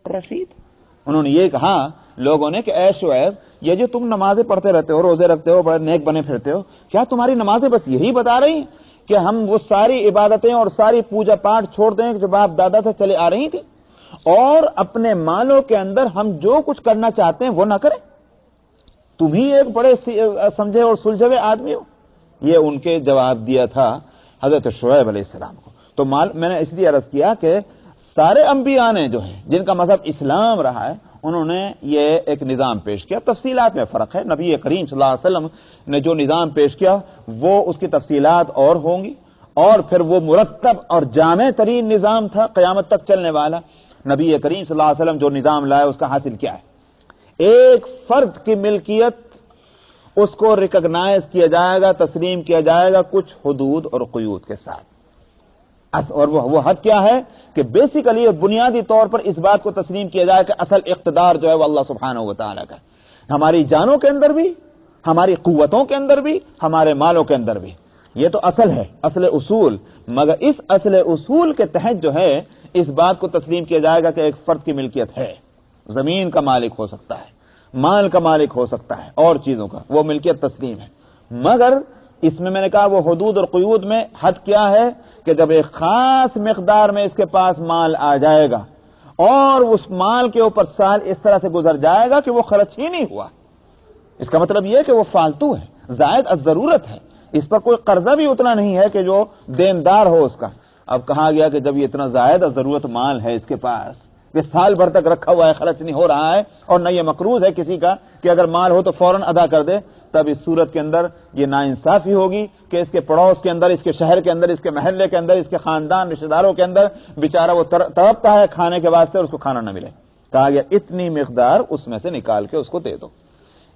رشید. انہوں نے یہ کہا لوگوں نے کہ اے شعیب یہ جو تم نمازیں پڑھتے رہتے ہو, روزے رکھتے ہو, بڑے نیک بنے پھرتے ہو, کیا تمہاری نمازیں بس یہی بتا رہی ہیں کہ ہم وہ ساری عبادتیں اور ساری پوجا پاٹ چھوڑ دیں جو باپ دادا سے چلے آ رہی تھی, اور اپنے مالوں کے اندر ہم جو کچھ کرنا چاہتے ہیں وہ نہ کریں؟ تم ہی ایک بڑے سمجھے اور سلجھے ہوئے آدمی ہو. یہ ان کے جواب دیا تھا حضرت شعیب علیہ السلام کو. تو میں نے اس لیے عرض کیا کہ سارے انبیاء نے جو ہے جن کا مذہب اسلام رہا ہے انہوں نے یہ ایک نظام پیش کیا. تفصیلات میں فرق ہے. نبی کریم صلی اللہ علیہ وسلم نے جو نظام پیش کیا وہ اس کی تفصیلات اور ہوں گی, اور پھر وہ مرتب اور جامع ترین نظام تھا قیامت تک چلنے والا. نبی کریم صلی اللہ علیہ وسلم جو نظام لائے اس کا حاصل کیا ہے؟ ایک فرد کی ملکیت اس کو ریکگنائز کیا جائے گا, تسلیم کیا جائے گا کچھ حدود اور قیود کے ساتھ. اور وہ حد کیا ہے کہ بیسیکلی بنیادی طور پر اس بات کو تسلیم کیا جائے کہ اصل اقتدار جو ہے وہ اللہ سبحانہ و تعالیٰ کا ہے, ہماری جانوں کے اندر بھی, ہماری قوتوں کے اندر بھی, ہمارے مالوں کے اندر بھی. یہ تو اصل ہے, اصل اصول. مگر اس اصل اصول کے تحت جو ہے اس بات کو تسلیم کیا جائے گا کہ ایک فرد کی ملکیت ہے, زمین کا مالک ہو سکتا ہے, مال کا مالک ہو سکتا ہے, اور چیزوں کا وہ ملکیت تسلیم ہے. مگر اس میں نے کہا وہ حدود اور قیود میں حد کیا ہے کہ جب ایک خاص مقدار میں اس کے پاس مال آ جائے گا اور اس مال کے اوپر سال اس طرح سے گزر جائے گا کہ وہ خرچ ہی نہیں ہوا, اس کا مطلب یہ کہ وہ فالتو ہے, زائد از ضرورت ہے, اس پر کوئی قرضہ بھی اتنا نہیں ہے کہ جو دیندار ہو اس کا. اب کہا گیا کہ جب یہ اتنا زائد از ضرورت مال ہے اس کے پاس کہ سال بھر تک رکھا ہوا ہے, خرچ نہیں ہو رہا ہے, اور نہ یہ مقروض ہے کسی کا کہ اگر مال ہو تو فوراً ادا کر دے, تب اس صورت کے اندر یہ ناانصافی ہوگی کہ اس کے پڑوس کے اندر, اس کے شہر کے اندر, اس کے محلے کے اندر, اس کے خاندان رشتہ داروں کے اندر بیچارہ وہ تڑپتا ہے کھانے کے واسطے اور اس کو کھانا نہ ملے. کہا گیا اتنی مقدار اس میں سے نکال کے اس کو دے دو.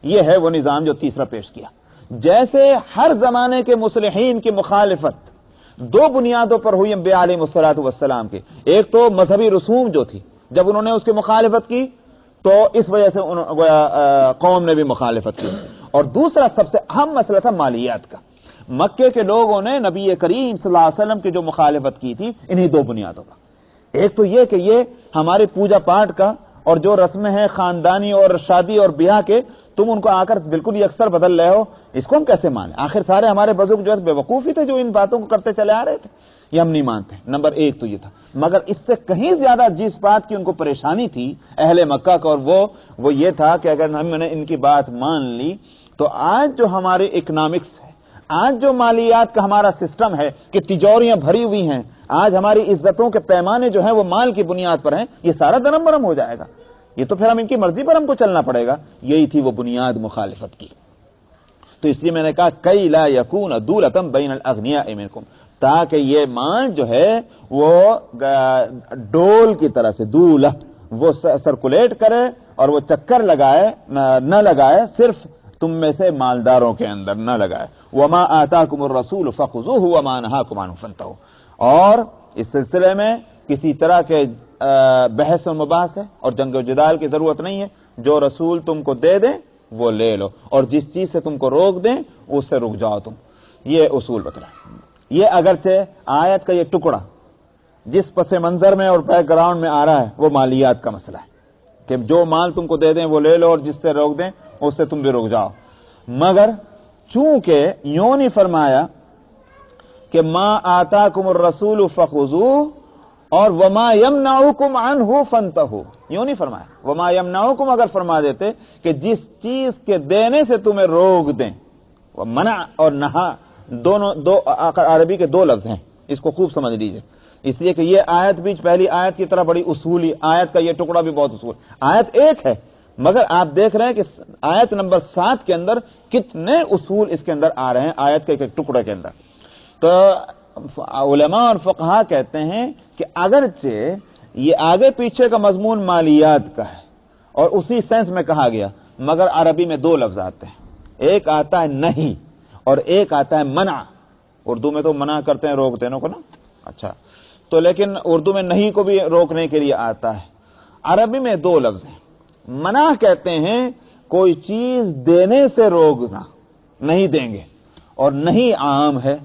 یہ ہے وہ نظام جو تیسرا پیش کیا. جیسے ہر زمانے کے مصلحین کی مخالفت دو بنیادوں پر ہوئی انبیاء علیہ الصلوۃ والسلام کی. ایک تو مذہبی رسوم جو تھی, جب انہوں نے اس کی مخالفت کی تو اس وجہ سے قوم نے بھی مخالفت کی, اور دوسرا سب سے اہم مسئلہ تھا مالیات کا. مکے کے لوگوں نے نبی کریم صلی اللہ علیہ وسلم کی جو مخالفت کی تھی انہی دو بنیادوں پر. ایک تو یہ کہ یہ ہمارے پوجا پاٹ کا اور جو رسمیں ہیں خاندانی اور شادی اور بیاہ کے, تم ان کو آ کر بالکل ہی اکثر بدل رہے ہو, اس کو ہم کیسے مانیں؟ آخر سارے ہمارے بزرگ جو ہے بے وقوف ہی تھے جو ان باتوں کو کرتے چلے آ رہے تھے, یہ ہم نہیں مانتے. نمبر ایک تو یہ تھا. مگر اس سے کہیں زیادہ جس بات کی ان کو پریشانی تھی اہل مکہ کو, اور وہ یہ تھا کہ اگر ہم نے ان کی بات مان لی تو آج جو ہمارے اکنامکس ہے, آج جو مالیات کا ہمارا سسٹم ہے کہ تجوریاں بھری ہوئی ہیں, آج ہماری عزتوں کے پیمانے جو ہیں وہ مال کی بنیاد پر ہیں, یہ سارا درم برم ہو جائے گا. یہ تو پھر ہم ان کی مرضی پر ہم کو چلنا پڑے گا. یہی تھی وہ بنیاد مخالفت کی. تو اس لیے میں نے کہا کئی لا یکون دولتم بین الاغنیاء منکم, تاکہ یہ مال جو ہے وہ ڈول کی طرح سے دولہ وہ سرکولیٹ کرے اور وہ چکر لگائے نہ لگائے, صرف تم میں سے مالداروں کے اندر نہ لگائے. وما آتاکم الرسول فخذوہ وما نہاکم عنہ فانتہوا. اور اس سلسلے میں کسی طرح کے بحث و مباحث ہے اور جنگ و جدال کی ضرورت نہیں ہے. جو رسول تم کو دے دیں وہ لے لو, اور جس چیز سے تم کو روک دیں اس سے رک جاؤ تم. یہ اصول بتلا. یہ اگرچہ آیت کا یہ ٹکڑا جس پس منظر میں اور بیک گراؤنڈ میں آ رہا ہے وہ مالیات کا مسئلہ ہے کہ جو مال تم کو دے دیں وہ لے لو, اور جس سے روک دیں اس سے تم بھی رک جاؤ. مگر چونکہ یوں نہیں فرمایا کہ ما آتاکم الرسول فخذوہ اور وما یمنعکم عنہ فانتہوا, یوں نہیں فرمایا. وما یمنعکم اگر فرما دیتے کہ جس چیز کے دینے سے تمہیں روک دیں, وہ منع اور نہا دونوں دو عربی کے دو لفظ ہیں, اس کو خوب سمجھ لیجئے. اس لیے کہ یہ آیت بھی پہلی آیت کی طرح بڑی اصولی, آیت کا یہ ٹکڑا بھی بہت اصول. آیت ایک ہے مگر آپ دیکھ رہے ہیں کہ آیت نمبر 7 کے اندر کتنے اصول اس کے اندر آ رہے ہیں آیت کے ایک ٹکڑے کے اندر. تو علماء اور فقہا کہتے ہیں کہ اگرچہ یہ آگے پیچھے کا مضمون مالیات کا ہے اور اسی سینس میں کہا گیا, مگر عربی میں دو لفظ آتے ہیں. ایک آتا ہے نہیں اور ایک آتا ہے منع. اردو میں تو منع کرتے ہیں روک دینے کو نا, اچھا, تو لیکن اردو میں نہیں کو بھی روکنے کے لیے آتا ہے. عربی میں دو لفظ ہیں. منع کہتے ہیں کوئی چیز دینے سے روکنا, نہیں دیں گے, اور نہیں عام ہے.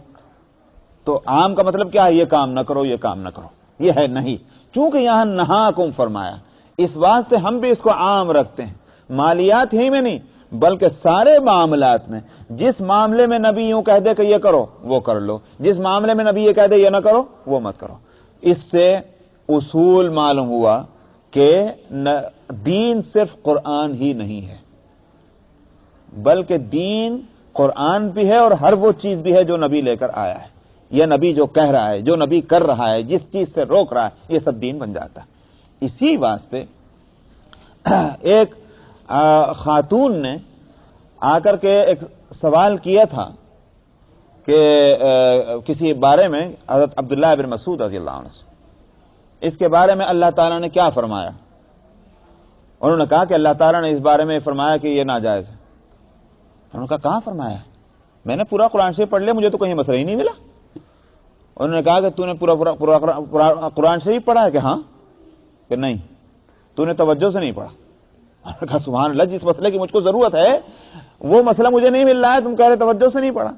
تو عام کا مطلب کیا ہے؟ یہ کام نہ کرو, یہ کام نہ کرو, یہ ہے نہیں. چونکہ یہاں نہاکم فرمایا, اس واسطے ہم بھی اس کو عام رکھتے ہیں، مالیات ہی میں نہیں بلکہ سارے معاملات میں۔ جس معاملے میں نبی یوں کہہ دے کہ یہ کرو وہ کر لو، جس معاملے میں نبی یہ کہہ دے یہ نہ کرو وہ مت کرو۔ اس سے اصول معلوم ہوا کہ دین صرف قرآن ہی نہیں ہے، بلکہ دین قرآن بھی ہے اور ہر وہ چیز بھی ہے جو نبی لے کر آیا ہے، یا نبی جو کہہ رہا ہے، جو نبی کر رہا ہے، جس چیز سے روک رہا ہے، یہ سب دین بن جاتا ہے۔ اسی واسطے ایک خاتون نے آ کر کے ایک سوال کیا تھا کہ کسی بارے میں حضرت عبداللہ بن مسعود رضی اللہ عنہ سے، اس کے بارے میں اللہ تعالیٰ نے کیا فرمایا؟ انہوں نے کہا کہ اللہ تعالیٰ نے اس بارے میں فرمایا کہ یہ ناجائز ہے۔ انہوں نے کہا کہاں فرمایا؟ میں نے پورا قرآن شریف پڑھ لیا، مجھے تو کہیں مسئلہ ہی نہیں ملا۔ انہوں نے کہا کہ تو نے پورا قرآن شریف پڑھا ہے؟ کہ ہاں۔ کہ نہیں، تو نے توجہ سے نہیں پڑھا۔ انہوں نے کہا سبحان اللہ، جس مسئلے کی مجھ کو ضرورت ہے وہ مسئلہ مجھے نہیں مل رہا ہے، تم کہہ رہے توجہ سے نہیں پڑھا۔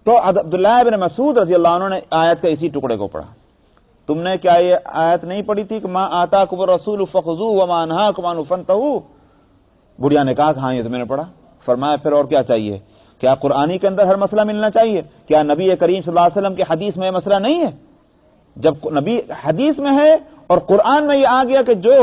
تو عبداللہ بن مسعود رضی اللہ عنہ نے آیت کے اسی ٹکڑے کو پڑھا۔ تم نے کیا یہ آیت نہیں پڑھی تھی کہ ما آتاکم الرسول فخذوہ وما نہاکم عنہ فانتہوا؟ بڑھیا نے کہا کہ ہاں یہ تو میں نے پڑھا۔ فرمایا پھر اور کیا چاہیے؟ کیا قرآنی کے اندر ہر مسئلہ ملنا چاہیے؟ کیا نبی کریم صلی اللہ علیہ وسلم کے حدیث میں یہ مسئلہ نہیں ہے؟ جب نبی حدیث میں ہے اور قرآن میں یہ آ گیا کہ جو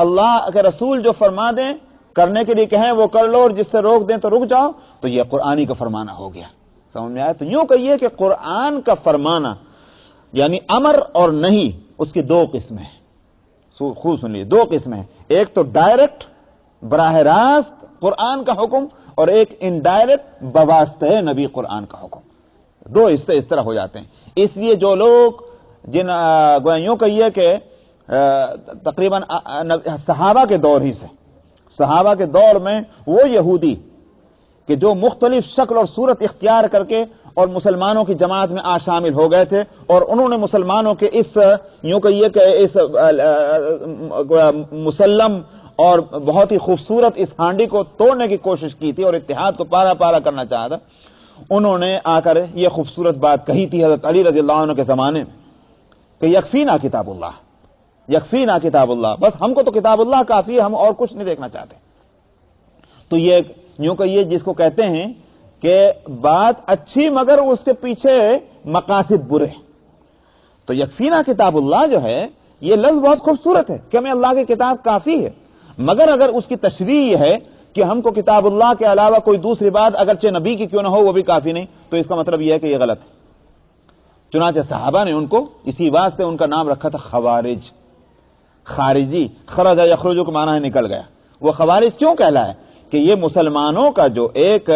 اللہ کے رسول جو فرما دیں کرنے کے لیے کہیں وہ کر لو اور جس سے روک دیں تو رک جاؤ، تو یہ قرآنی کا فرمانا ہو گیا۔ سمجھ میں آیا؟ تو یوں کہیے کہ قرآن کا فرمانا یعنی امر اور نہیں، اس کی دو قسمیں ہیں۔ خوب سن لیجیے، دو قسمیں ہیں، ایک تو ڈائریکٹ براہ راست قرآن کا حکم اور ایک انڈائریکٹ بواسطہ نبی قرآن کا حکم، دو حصے اس طرح ہو جاتے ہیں۔ اس لیے جو لوگ جن یوں کہیے کہ تقریباً صحابہ کے دور ہی سے، صحابہ کے دور میں وہ یہودی کہ جو مختلف شکل اور صورت اختیار کر کے اور مسلمانوں کی جماعت میں شامل ہو گئے تھے، اور انہوں نے مسلمانوں کے اس یوں کہیے کہ اس مسلم اور بہت ہی خوبصورت اس ہانڈی کو توڑنے کی کوشش کی تھی اور اتحاد کو پارا پارا کرنا چاہا تھا، انہوں نے آ کر یہ خوبصورت بات کہی تھی حضرت علی رضی اللہ عنہ کے زمانے میں کہ یکفینا کتاب اللہ، یکفینا کتاب اللہ، بس ہم کو تو کتاب اللہ کافی ہے، ہم اور کچھ نہیں دیکھنا چاہتے۔ تو یہ یوں کہیے جس کو کہتے ہیں کہ بات اچھی مگر اس کے پیچھے مقاصد برے۔ تو یکفینا کتاب اللہ جو ہے یہ لفظ بہت خوبصورت ہے کہ ہمیں اللہ کی کتاب کافی ہے، مگر اگر اس کی تشریح یہ ہے کہ ہم کو کتاب اللہ کے علاوہ کوئی دوسری بات اگرچہ نبی کی کیوں نہ ہو وہ بھی کافی نہیں، تو اس کا مطلب یہ ہے کہ یہ غلط ہے۔ چنانچہ صحابہ نے ان کو اسی واسطے ان کا نام رکھا تھا خوارج، خارجی، خرج یخرج کا معنی ہے نکل گیا۔ وہ خوارج کیوں کہلایا؟ کہ یہ مسلمانوں کا جو ایک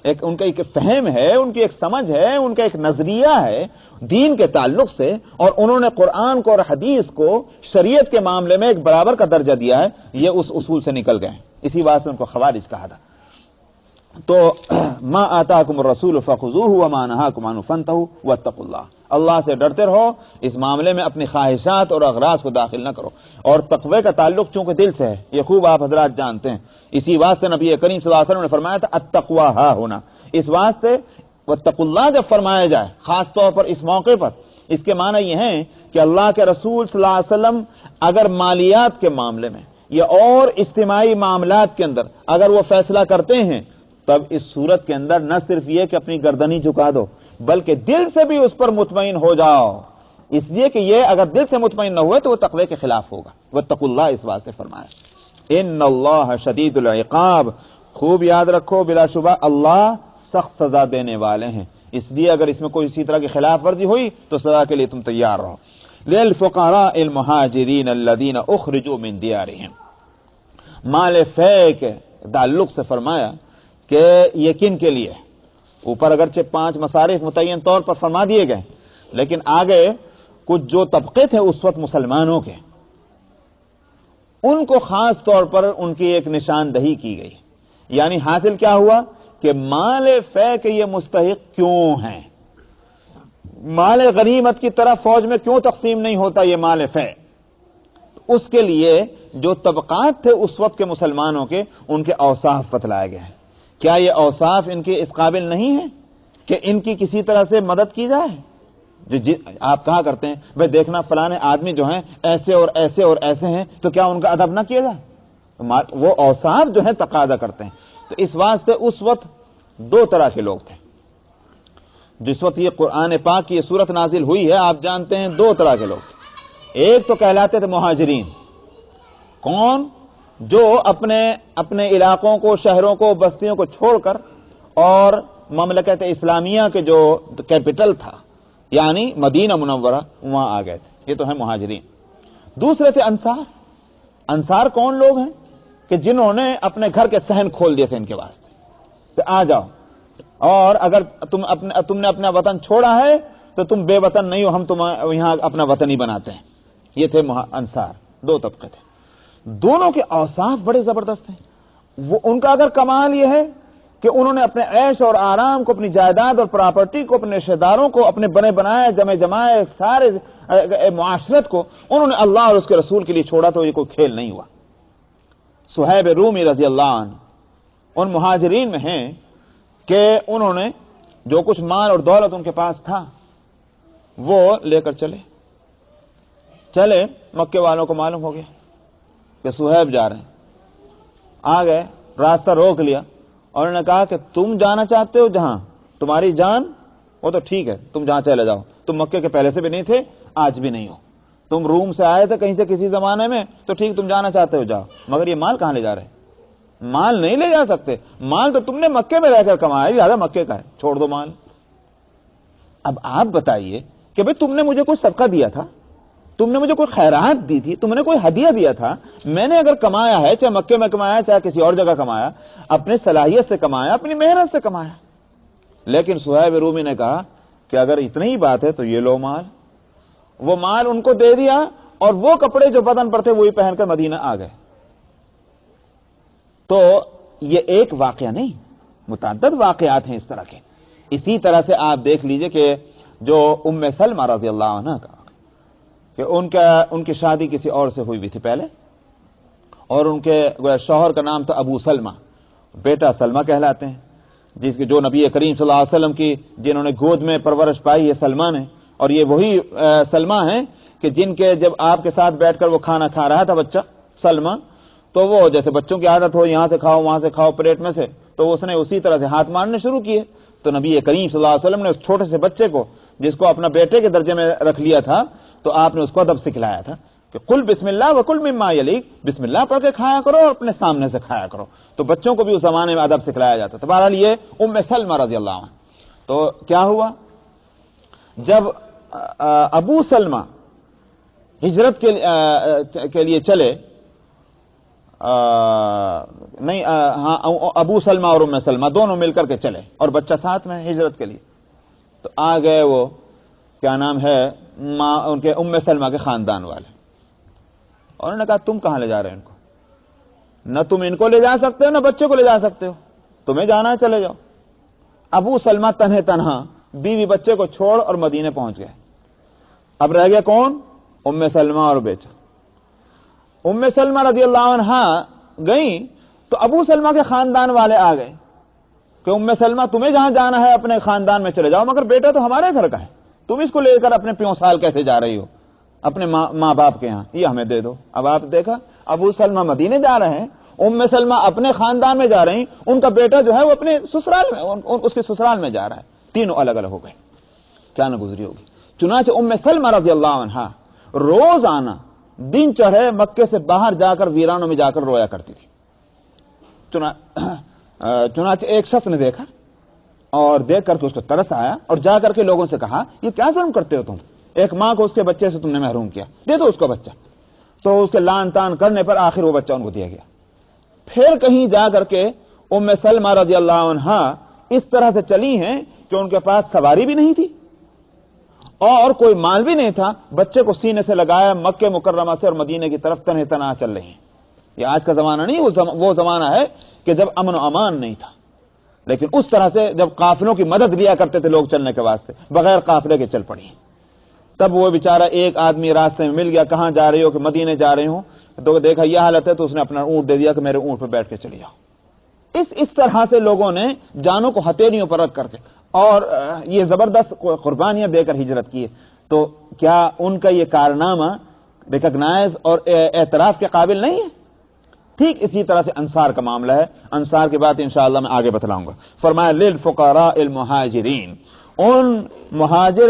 ان کا ایک فہم ہے، ان کی ایک سمجھ ہے، ان کا ایک نظریہ ہے دین کے تعلق سے، اور انہوں نے قرآن کو اور حدیث کو شریعت کے معاملے میں ایک برابر کا درجہ دیا ہے، یہ اس اصول سے نکل گئے ہیں، اسی واسطے ان کو خوارج کہا تھا۔ تو ما آتاکم الرسول فخذوہ وما نہاکم عنہ فانتہوا واتقوا اللہ، اللہ سے ڈرتے رہو، اس معاملے میں اپنی خواہشات اور اغراض کو داخل نہ کرو، اور تقوی کا تعلق چونکہ دل سے ہے یہ خوب آپ حضرات جانتے ہیں، اسی واسطے نبی کریم صلی اللہ علیہ وسلم نے فرمایا تھا التقوی ہا ہونا، اس واسطے واتقوا اللہ جب فرمایا جائے خاص طور پر اس موقع پر، اس کے معنی یہ ہیں کہ اللہ کے رسول صلی اللہ علیہ وسلم اگر مالیات کے معاملے میں یا اور اجتماعی معاملات کے اندر اگر وہ فیصلہ کرتے ہیں، تب اس صورت کے اندر نہ صرف یہ کہ اپنی گردنی جھکا دو بلکہ دل سے بھی اس پر مطمئن ہو جاؤ، اس لیے کہ یہ اگر دل سے مطمئن نہ ہوئے تو وہ تقوی کے خلاف ہوگا۔ واتقوا اللہ اس واسطے فرمایا ان اللہ شدید العقاب، خوب یاد رکھو بلا شبہ اللہ سخت سزا دینے والے ہیں، اس لیے اگر اس میں کوئی اسی طرح کی خلاف ورزی ہوئی تو سزا کے لیے تم تیار رہو۔ للفقراء المہاجرین الذین اخرجوا من دیارہم، مال فے کے تعلق سے فرمایا کہ یہ کن کے لیے، اوپر اگرچہ 5 مصارف متعین طور پر فرما دیے گئے، لیکن آگے کچھ جو طبقے تھے اس وقت مسلمانوں کے، ان کو خاص طور پر ان کی ایک نشاندہی کی گئی، یعنی حاصل کیا ہوا کہ مال فے کے یہ مستحق کیوں ہیں، مال غنیمت کی طرح فوج میں کیوں تقسیم نہیں ہوتا یہ مال فے، اس کے لیے جو طبقات تھے اس وقت کے مسلمانوں کے، ان کے اوصاف بتلائے گئے ہیں۔ کیا یہ اوصاف ان کے اس قابل نہیں ہیں کہ ان کی کسی طرح سے مدد کی جائے؟ آپ کہا کرتے ہیں بھائی دیکھنا فلانے آدمی جو ہیں ایسے اور ایسے اور ایسے ہیں، تو کیا ان کا ادب نہ کیا جائے؟ وہ اوصاف جو ہیں تقاضا کرتے ہیں۔ تو اس واسطے اس وقت دو طرح کے لوگ تھے۔ جس وقت یہ قرآن پاک کی یہ صورت نازل ہوئی ہے، آپ جانتے ہیں دو طرح کے لوگ تھے۔ ایک تو کہلاتے تھے مہاجرین۔ کون؟ جو اپنے علاقوں کو، شہروں کو، بستیوں کو چھوڑ کر اور مملکت اسلامیہ کے جو کیپٹل تھا یعنی مدینہ منورہ، وہاں آ گئے تھے، یہ تو ہیں مہاجرین۔ دوسرے تھے انصار۔ انصار کون لوگ ہیں؟ کہ جنہوں نے اپنے گھر کے صحن کھول دیے تھے ان کے واسطے کہ آ جاؤ، اور اگر تم نے اپنا وطن چھوڑا ہے تو تم بے وطن نہیں ہو، ہم تم یہاں اپنا وطن ہی بناتے ہیں۔ یہ تھے انصار، دو طبقے تھے۔ دونوں کے اوصاف بڑے زبردست ہیں۔ وہ ان کا اگر کمال یہ ہے کہ انہوں نے اپنے عیش اور آرام کو، اپنی جائیداد اور پراپرٹی کو، اپنے رشتہ داروں کو، اپنے بنے بنائے جمائے سارے معاشرت کو انہوں نے اللہ اور اس کے رسول کے لیے چھوڑا، تو یہ کوئی کھیل نہیں ہوا۔ صہیب رومی رضی اللہ عنہ ان مہاجرین میں ہیں کہ انہوں نے جو کچھ مال اور دولت ان کے پاس تھا وہ لے کر چلے مکے والوں کو معلوم ہو گیا کہ صہیب جا رہے ہیں۔ آ گئے، راستہ روک لیا اور انہوں نے کہا کہ تم جانا چاہتے ہو جہاں تمہاری جان، وہ تو ٹھیک ہے، تم جہاں چلے جاؤ، تم مکے کے پہلے سے بھی نہیں تھے، آج بھی نہیں ہو، تم روم سے آئے تھے کہیں سے کسی زمانے میں، تو ٹھیک تم جانا چاہتے ہو جاؤ، مگر یہ مال کہاں لے جا رہے؟ مال نہیں لے جا سکتے، مال تو تم نے مکے میں رہ کر کمایا، زیادہ مکے کا ہے، چھوڑ دو مال۔ اب آپ بتائیے کہ بھئی تم نے مجھے کوئی صدقہ دیا تھا، تم نے مجھے کوئی خیرات دی تھی، تم نے کوئی ہدیہ دیا تھا، میں نے اگر کمایا ہے، چاہے مکے میں کمایا چاہے کسی اور جگہ کمایا، اپنے صلاحیت سے کمایا، اپنی محنت سے کمایا۔ لیکن صہیب رومی نے کہا کہ اگر اتنی ہی بات ہے تو یہ لو مال۔ وہ مال ان کو دے دیا اور وہ کپڑے جو بدن پر تھے وہی پہن کر مدینہ آ گئے۔ تو یہ ایک واقعہ نہیں، متعدد واقعات ہیں اس طرح کے۔ اسی طرح سے آپ دیکھ لیجئے کہ جو ام سلمہ رضی اللہ عنہ کا کہ ان کی شادی کسی اور سے ہوئی تھی پہلے، اور ان کے شوہر کا نام تھا ابو سلمہ، بیٹا سلمہ کہلاتے ہیں، جو نبی کریم صلی اللہ علیہ وسلم کی جنہوں نے گود میں پرورش پائی ہے سلمہ نے، اور یہ وہی سلمہ ہیں کہ جن کے جب آپ کے ساتھ بیٹھ کر وہ کھانا کھا رہا تھا بچہ سلمہ، تو وہ جیسے بچوں کی عادت ہو یہاں سے کھاؤ وہاں سے کھاؤ پلیٹ میں سے، تو اس نے اسی طرح سے ہاتھ مارنے شروع کیے۔ تو نبی کریم صلی اللہ علیہ وسلم نے اس چھوٹے سے بچے کو، جس کو اپنا بیٹے کے درجے میں رکھ لیا تھا، تو آپ نے اس کو ادب سکھلایا تھا کہ قل بسم اللہ وکل مما یلیک، بسم اللہ پڑھ کے کھایا کرو اور اپنے سامنے سے کھایا کرو۔ تو بچوں کو بھی اس زمانے میں ادب سکھلایا جاتا تھا۔ بہرحال یہ ام سلمہ رضی اللہ عنہ، تو کیا ہوا جب ابو سلمہ ہجرت کے لیے چلے، ابو سلمہ اور ام سلمہ دونوں مل کر کے چلے اور بچہ ساتھ میں ہجرت کے لیے، تو آ گئے وہ کیا نام ہے ان کے ام سلمہ کے خاندان والے، اور انہوں نے کہا تم کہاں لے جا رہے ہیں ان کو؟ نہ تم ان کو لے جا سکتے ہو نہ بچے کو لے جا سکتے ہو، تمہیں جانا ہے چلے جاؤ۔ ابو سلمہ تنہا بیوی بچے کو چھوڑ اور مدینے پہنچ گئے۔ اب رہ گیا کون؟ ام سلمہ اور بیٹا۔ ام سلمہ رضی اللہ عنہ گئیں تو ابو سلمہ کے خاندان والے آ گئے کہ ام سلمہ تمہیں جہاں جانا ہے اپنے خاندان میں چلے جاؤ، مگر بیٹا تو ہمارے گھر کا ہے، تم اس کو لے کر اپنے پیوں سال کیسے جا رہی ہو اپنے ماں باپ کے ہاں، یہ ہمیں دے دو۔ اب آپ دیکھا ابو سلمہ مدینے جا رہے ہیں، ام سلمہ اپنے خاندان میں جا رہی، ان کا بیٹا جو ہے وہ اپنے سسرال میں، اس کے سسرال میں جا رہا ہے، تینوں الگ الگ ہو گئے، کیا نہ گزری ہوگی۔ چنانچہ ام سلمہ رضی اللہ عنہ روز آنا دن چڑھے مکے سے باہر جا کر ویرانوں میں جا کر رویا کرتی تھی۔ چنانچہ ایک شخص نے دیکھا اور دیکھ کر کے اس کو ترس آیا اور جا کر کے لوگوں سے کہا یہ کیا ظلم کرتے ہو تم، ایک ماں کو اس کے بچے سے تم نے محروم کیا، دے دو اس کو بچہ۔ تو اس کے لان تان کرنے پر آخر وہ بچہ ان کو دیا گیا۔ پھر کہیں جا کر کے ام سلمہ رضی اللہ عنہ اس طرح سے چلی ہیں کہ ان کے پاس سواری بھی نہیں تھی اور کوئی مال بھی نہیں تھا، بچے کو سینے سے لگایا مکہ مکرمہ سے اور مدینے کی طرف تنہا چل رہی ہیں۔ یہ آج کا زمانہ نہیں، وہ زمانہ ہے کہ جب امن و امان نہیں تھا، لیکن اس طرح سے جب قافلوں کی مدد لیا کرتے تھے لوگ چلنے کے واسطے، بغیر قافلے کے چل پڑی۔ تب وہ بیچارہ ایک آدمی راستے میں مل گیا، کہاں جا رہی ہو؟ کہ مدینے جا رہی ہوں، تو دیکھا یہ حالت ہے تو اس نے اپنا اونٹ دے دیا کہ میرے اونٹ پہ بیٹھ کے چلی جاؤ۔ اس طرح سے لوگوں نے جانوں کو ہتھیلیوں پر رکھ کر کے اور یہ زبردست قربانیاں دے کر ہجرت کی ہے، تو کیا ان کا یہ کارنامہ ریکگنائز اور اعتراف کے قابل نہیں ہے؟ ٹھیک اسی طرح سے انصار کا معاملہ ہے، انصار کی بات انشاءاللہ میں آگے بتلاؤں گا۔ فرمایا للفقراء المہاجرین، ان مہاجر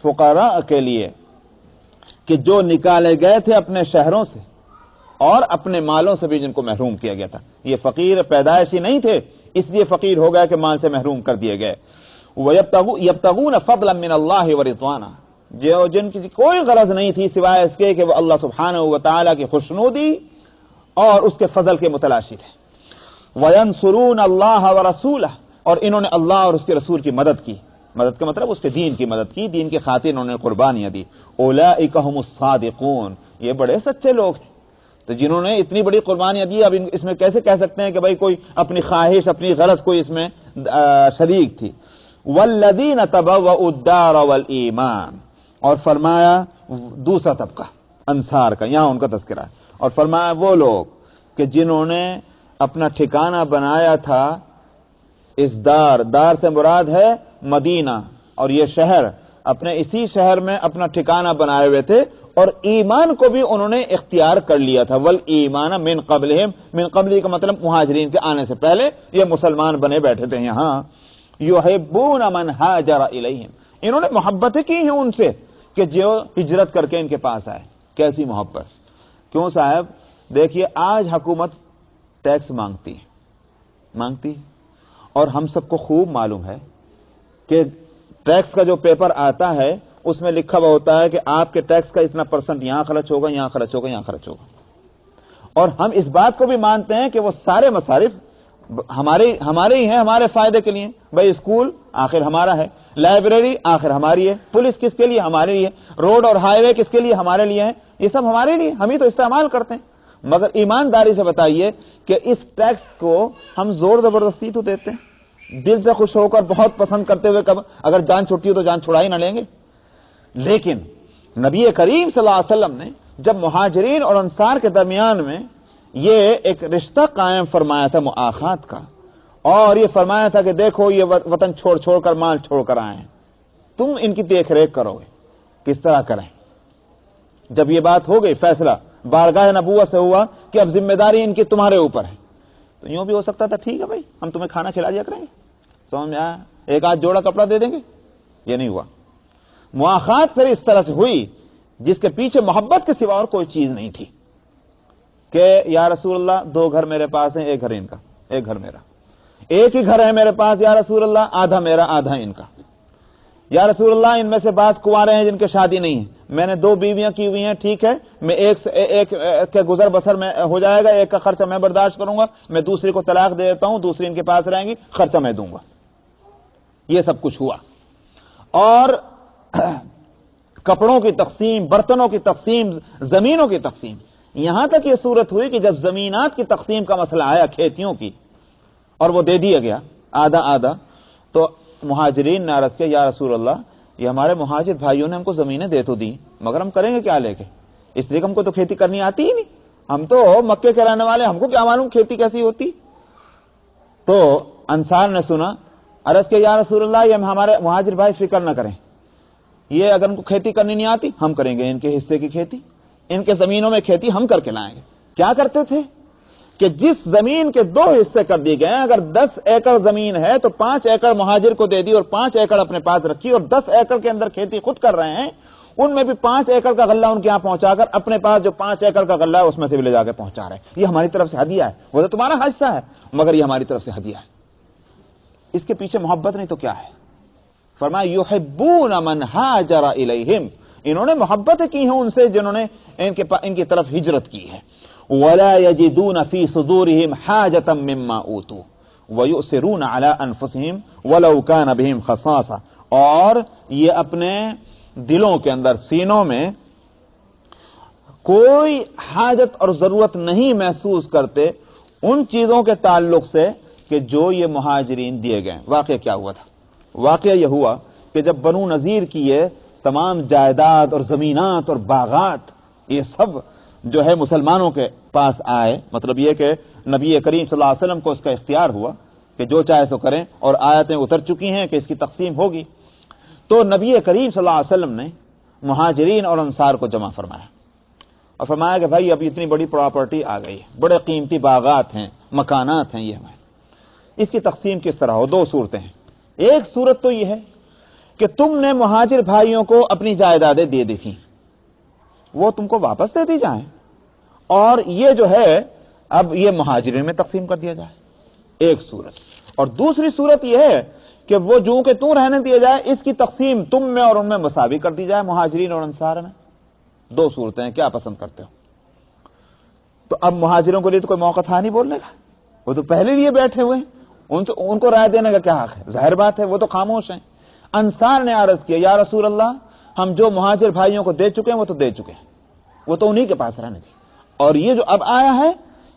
فقراء کے لیے کہ جو نکالے گئے تھے اپنے شہروں سے اور اپنے مالوں سے بھی، جن کو محروم کیا گیا تھا۔ یہ فقیر پیدائشی نہیں تھے، اس لیے فقیر ہو گیا کہ مال سے محروم کر دیے گئے۔ یبتغون فضلا من اللہ ورضوانا، جو جن کی کوئی غرض نہیں تھی سوائے اس کے کہ وہ اللہ سبحانہ و تعالی کی خوشنودی اور اس کے فضل کے متلاشی تھے۔ وینصرون اللہ ورسولہ، اور انہوں نے اللہ اور اس کے رسول کی مدد کی، مدد کا مطلب اس کے دین کی مدد کی، دین کی خاطر انہوں نے قربانیاں دی۔ اولئک هم الصادقون، یہ بڑے سچے لوگ ہیں۔ تو جنہوں نے اتنی بڑی قربانیاں دی، اب اس میں کیسے کہہ سکتے ہیں کہ بھائی کوئی اپنی خواہش، اپنی غرض کوئی اس میں شریک تھی۔ والذین تبوؤوا الدار والایمان، اور فرمایا دوسرا طبقہ انصار کا، یہاں ان کا تذکرہ ہے، اور فرمایا وہ لوگ کہ جنہوں نے اپنا ٹھکانہ بنایا تھا اس دار سے مراد ہے مدینہ، اور یہ شہر، اپنے اسی شہر میں اپنا ٹھکانہ بنائے ہوئے تھے، اور ایمان کو بھی انہوں نے اختیار کر لیا تھا۔ والایمان من قبلہم، من قبلی کا مطلب مہاجرین کے آنے سے پہلے یہ مسلمان بنے بیٹھے تھے یہاں۔ یحبون من ہاجر الیہم، انہوں نے محبتیں کی ہیں ان سے کہ جو ہجرت کر کے ان کے پاس آئے۔ کیسی محبت؟ کیوں صاحب؟ دیکھیے آج حکومت ٹیکس مانگتی، اور ہم سب کو خوب معلوم ہے کہ ٹیکس کا جو پیپر آتا ہے اس میں لکھا ہوا ہوتا ہے کہ آپ کے ٹیکس کا اتنا پرسنٹ یہاں خرچ ہوگا، یہاں خرچ ہوگا، یہاں خرچ ہوگا، اور ہم اس بات کو بھی مانتے ہیں کہ وہ سارے مصارف ہمارے ہی ہیں، ہمارے فائدے کے لیے۔ بھائی اسکول آخر ہمارا ہے، لائبریری آخر ہماری ہے، پولیس کس کے لیے؟ ہمارے لیے، روڈ اور ہائی وے کس کے لیے؟ ہمارے لیے ہیں، یہ سب ہمارے لیے، ہم ہی تو استعمال کرتے ہیں۔ مگر ایمانداری سے بتائیے کہ اس ٹیکس کو ہم زور زبردستی تو دیتے ہیں، دل سے خوش ہو کر بہت پسند کرتے ہوئے، کب اگر جان چھٹی ہو تو جان چھڑا ہی نہ لیں گے۔ لیکن نبی کریم صلی اللہ علیہ وسلم نے جب مہاجرین اور انصار کے درمیان میں یہ ایک رشتہ قائم فرمایا تھا مؤاخات کا، اور یہ فرمایا تھا کہ دیکھو یہ وطن چھوڑ کر مال چھوڑ کر آئے ہیں، تم ان کی دیکھ ریکھ کرو گے، کس طرح کریں؟ جب یہ بات ہو گئی، فیصلہ بارگاہ نبوت سے ہوا کہ اب ذمہ داری ان کی تمہارے اوپر ہے، تو یوں بھی ہو سکتا تھا ٹھیک ہے بھائی ہم تمہیں کھانا کھلا دیا کریں گے، سمجھ میں آیا، ایک آدھ جوڑا کپڑا دے دیں گے۔ یہ نہیں ہوا۔ مؤاخات پھر اس طرح سے ہوئی جس کے پیچھے محبت کے سوا اور کوئی چیز نہیں تھی کہ یا رسول اللہ 2 گھر میرے پاس ہیں، 1 گھر ان کا، 1 گھر میرا، ایک ہی گھر ہے میرے پاس یا رسول اللہ، آدھا میرا آدھا ان کا، یا رسول اللہ ان میں سے بعض کنوارے ہیں جن کے شادی نہیں ہے، میں نے 2 بیویاں کی ہوئی ہیں، ٹھیک ہے میں ایک کے گزر بسر میں ہو جائے گا، ایک کا خرچہ میں برداشت کروں گا، میں دوسری کو طلاق دے دیتا ہوں، دوسری ان کے پاس رہیں گی، خرچہ میں دوں گا۔ یہ سب کچھ ہوا، اور کپڑوں کی تقسیم، برتنوں کی تقسیم، زمینوں کی تقسیم، یہاں تک یہ صورت ہوئی کہ جب زمینات کی تقسیم کا مسئلہ آیا کھیتیوں کی، اور وہ دے دیا گیا آدھا آدھا، تو مہاجرین نے عرض کیا یا رسول اللہ یہ ہمارے مہاجر بھائیوں نے ہم کو زمینیں دے تو دی، مگر ہم کریں گے کیا لے کے؟ اس لیے ہم کو تو کھیتی کرنی آتی ہی نہیں، ہم تو مکے کے رہنے والے، ہم کو کیا معلوم کھیتی کیسی ہوتی۔ تو انصار نے سنا، عرض کیا یا رسول اللہ یہ ہمارے مہاجر بھائی فکر نہ کریں، یہ اگر ان کو کھیتی کرنی نہیں آتی ہم کریں گے ان کے حصے کی کھیتی، ان کے زمینوں میں کھیتی ہم کر کے لائیں گے۔ کیا کرتے تھے کہ جس زمین کے 2 حصے کر دیے گئے، اگر 10 ایکڑ زمین ہے تو 5 ایکڑ مہاجر کو دے دی اور 5 ایکڑ اپنے پاس رکھی، اور 10 ایکڑ کے اندر کھیتی خود کر رہے ہیں، ان میں بھی 5 ایکڑ کا غلہ ان کے یہاں پہنچا کر اپنے پاس جو 5 ایکڑ کا غلہ ہے اس میں سے بھی لے جا کے پہنچا رہے ہیں، یہ ہماری طرف سے ہدیہ ہے، وہ تو تمہارا حصہ ہے مگر یہ ہماری طرف سے ہدیہ ہے۔ اس کے پیچھے محبت نہیں تو کیا ہے؟ فرمایا یحبون من ہاجر الیہم، انہوں نے محبت کی ہیں ان سے جنہوں نے ان کی طرف ہجرت کی ہے۔ ولا يجدون في صدورهم حاجة مما اوتوا ويؤثرون على انفسهم ولو كان بهم خصاصة، اور یہ اپنے دلوں کے اندر، سینوں میں کوئی حاجت اور ضرورت نہیں محسوس کرتے ان چیزوں کے تعلق سے کہ جو یہ مہاجرین دیے گئے۔ واقعہ کیا ہوا تھا؟ واقعہ یہ ہوا کہ جب بنو نذیر کی یہ تمام جائیداد اور زمینات اور باغات یہ سب جو ہے مسلمانوں کے پاس آئے، مطلب یہ کہ نبی کریم صلی اللہ علیہ وسلم کو اس کا اختیار ہوا، کہ جو چاہے سو کریں، اور آیتیں اتر چکی ہیں کہ اس کی تقسیم ہوگی. تو نبی کریم صلی اللہ علیہ وسلم نے مہاجرین اور انصار کو جمع فرمایا اور فرمایا کہ بھائی اب اتنی بڑی پراپرٹی آ گئی ہے، بڑے قیمتی باغات ہیں، مکانات ہیں، یہ ہمارے، اس کی تقسیم کس طرح ہو؟ دو صورتیں ہیں. ایک صورت تو یہ ہے کہ تم نے مہاجر بھائیوں کو اپنی جائیدادیں دے دی تھیں، وہ تم کو واپس دے دی جائیں، اور یہ جو ہے اب یہ مہاجرین میں تقسیم کر دیا جائے. ایک صورت. اور دوسری صورت یہ ہے کہ وہ جو کہ تم رہنے دیا جائے، اس کی تقسیم تم میں اور ان میں مساوی کر دی جائے، مہاجرین اور انصار میں. دو صورتیں ہیں، کیا پسند کرتے ہو؟ تو اب مہاجروں کے لیے تو کوئی موقع تھا نہیں بولنے کا، وہ تو پہلے لیے بیٹھے ہوئے ہیں، ان کو رائے دینے کا کیا حق ہے؟ ظاہر بات ہے وہ تو خاموش ہیں. انصار نے عرض کیا یا رسول اللہ، ہم جو مہاجر بھائیوں کو دے چکے ہیں وہ تو دے چکے ہیں، وہ تو انہی کے پاس رہنے تھی، اور یہ جو اب آیا ہے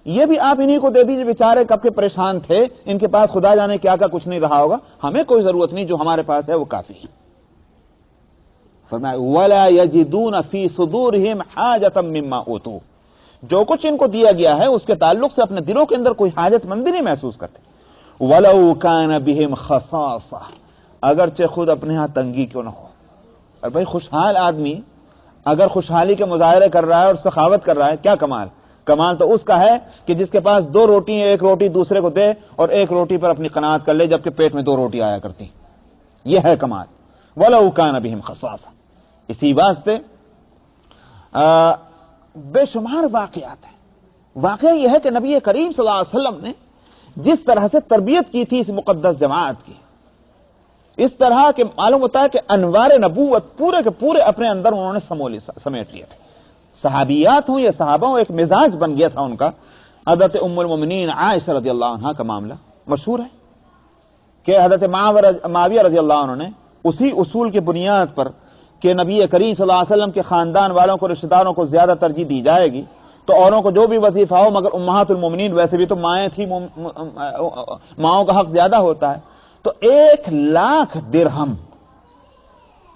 یہ بھی آپ انہی کو دے دیجیے، بیچارے کب کے پریشان تھے، ان کے پاس خدا جانے کیا کچھ نہیں رہا ہوگا، ہمیں کوئی ضرورت نہیں، جو ہمارے پاس ہے وہ کافی ہے. فرمایا وَلَا يَجِدُونَ فِي صُدُورِهِمْ حَاجَةً مِّمَّا أُوتُوا، جو کچھ ان کو دیا گیا ہے اس کے تعلق سے اپنے دلوں کے اندر کوئی حاجت مندی نہیں محسوس کرتے. وَلَوْ كَانَ بِهِمْ خَصَاصَةٌ، اگرچہ خود اپنے ہاں تنگی کیوں نہ ہو. اور بھائی خوشحال آدمی اگر خوشحالی کے مظاہرے کر رہا ہے اور سخاوت کر رہا ہے، کیا کمال؟ کمال تو اس کا ہے کہ جس کے پاس دو روٹی ہیں، ایک روٹی دوسرے کو دے اور ایک روٹی پر اپنی قناعت کر لے، جبکہ پیٹ میں دو روٹی آیا کرتی. یہ ہے کمال. وَلَوْ كَانَ بِهِمْ خَصَاصَةٌ. اسی واسطے بے شمار واقعات ہیں. واقعہ یہ ہے کہ نبی کریم صلی اللہ علیہ وسلم نے جس طرح سے تربیت کی تھی اس مقدس جماعت کی، اس طرح کہ معلوم ہوتا ہے کہ انوار نبوت پورے کے پورے اپنے اندر انہوں نے سمیٹ لیے تھے. صحابیات ہوں یا صحابہ ہوں، ایک مزاج بن گیا تھا ان کا. حضرت ام المؤمنین عائشہ رضی اللہ عنہا کا معاملہ مشہور ہے کہ حضرت معاویہ رضی اللہ عنہ نے اسی اصول کی بنیاد پر کہ نبی کریم صلی اللہ علیہ وسلم کے خاندان والوں کو، رشتہ داروں کو زیادہ ترجیح دی جائے گی، تو اوروں کو جو بھی وظیفہ ہو، مگر امہات المومنین ویسے بھی تو مائیں تھی، ماؤں کا حق زیادہ ہوتا ہے. تو 1,00,000 درہم،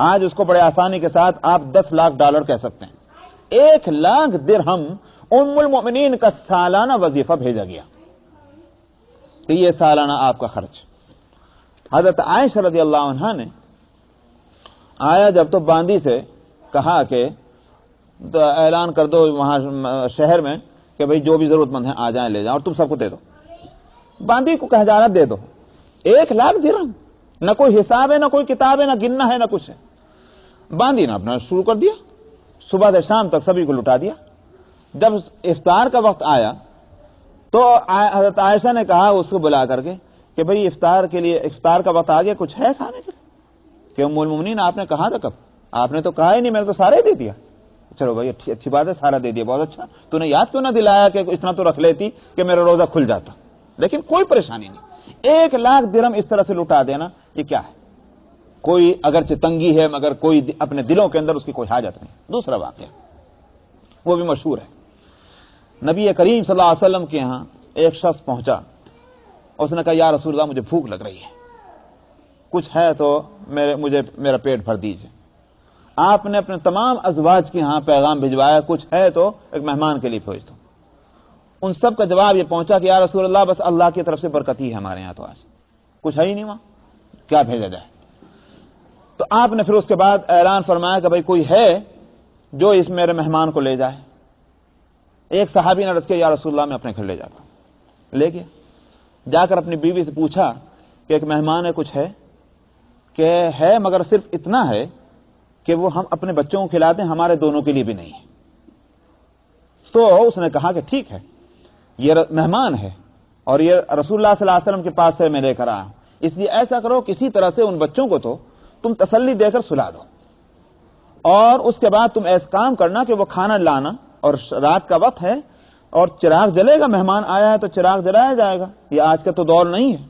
آج اس کو بڑے آسانی کے ساتھ آپ $10,00,000 کہہ سکتے ہیں. 1,00,000 درہم ام المؤمنین کا سالانہ وظیفہ بھیجا گیا کہ یہ سالانہ آپ کا خرچ. حضرت عائشہ رضی اللہ عنہا نے آیا جب تو باندی سے کہا کہ تو اعلان کر دو وہاں شہر میں کہ بھئی جو بھی ضرورت مند ہیں آ جائیں، لے جائیں، اور تم سب کو دے دو. باندی کو کہا جا رہا دے دو. 1,00,000 درہم، نہ کوئی حساب ہے، نہ کوئی کتاب ہے، نہ گننا ہے، نہ کچھ ہے. باندی نے اپنا شروع کر دیا، صبح سے شام تک سبھی کو لٹا دیا. جب افطار کا وقت آیا تو حضرت عائشہ نے کہا اس کو بلا کر کے کہ بھئی افطار کا وقت آ گیا، کچھ ہے کھانے کے لیے؟ کہ ام المؤمنین آپ نے کہا تھا کب؟ آپ نے تو کہا ہی نہیں، میں نے تو سارا ہی دے دیا. چلو بھائی اچھی بات ہے، سارا دے دیا، بہت اچھا. تو نے یاد کیوں نہ دلایا کہ اتنا تو رکھ لیتی کہ میرا روزہ کھل جاتا. لیکن کوئی پریشانی نہیں. 1,00,000 درہم اس طرح سے لٹا دینا یہ کیا ہے؟ کوئی اگرچہ تنگی ہے مگر کوئی اپنے دلوں کے اندر اس کی کوئی حاجت نہیں. دوسرا واقعہ وہ بھی مشہور ہے. نبی کریم صلی اللہ علیہ وسلم کے ہاں ایک شخص پہنچا، اس نے کہا یا رسول اللہ مجھے بھوک لگ رہی ہے، کچھ ہے تو میرا پیٹ بھر دیجئے. آپ نے اپنے تمام ازواج کے ہاں پیغام بھجوایا، کچھ ہے تو ایک مہمان کے لیے بھیج دو. ان سب کا جواب یہ پہنچا کہ یا رسول اللہ بس اللہ کی طرف سے برکت ہی ہے ہمارے یہاں، تو آج کچھ ہے ہی نہیں، وہاں کیا بھیجا جائے. تو آپ نے پھر اس کے بعد اعلان فرمایا کہ بھئی کوئی ہے جو اس میرے مہمان کو لے جائے. ایک صحابی نے عرض کیا یا رسول اللہ میں اپنے گھر لے جاتا ہوں. لے گیا، جا کر اپنی بیوی سے پوچھا کہ ایک مہمان ہے، کچھ ہے؟ کہ ہے مگر صرف اتنا ہے کہ وہ ہم اپنے بچوں کو کھلا دیں، ہمارے دونوں کے لیے بھی نہیں ہے. تو اس نے کہا کہ ٹھیک ہے، یہ مہمان ہے اور یہ رسول اللہ صلی اللہ علیہ وسلم کے پاس سے میں لے کر آیا ہوں، اس لیے ایسا کرو کسی طرح سے ان بچوں کو تو تم تسلی دے کر سلا دو، اور اس کے بعد تم ایسا کام کرنا کہ وہ کھانا لانا، اور رات کا وقت ہے اور چراغ جلے گا، مہمان آیا ہے تو چراغ جلایا جائے گا. یہ آج کا تو دور نہیں ہے،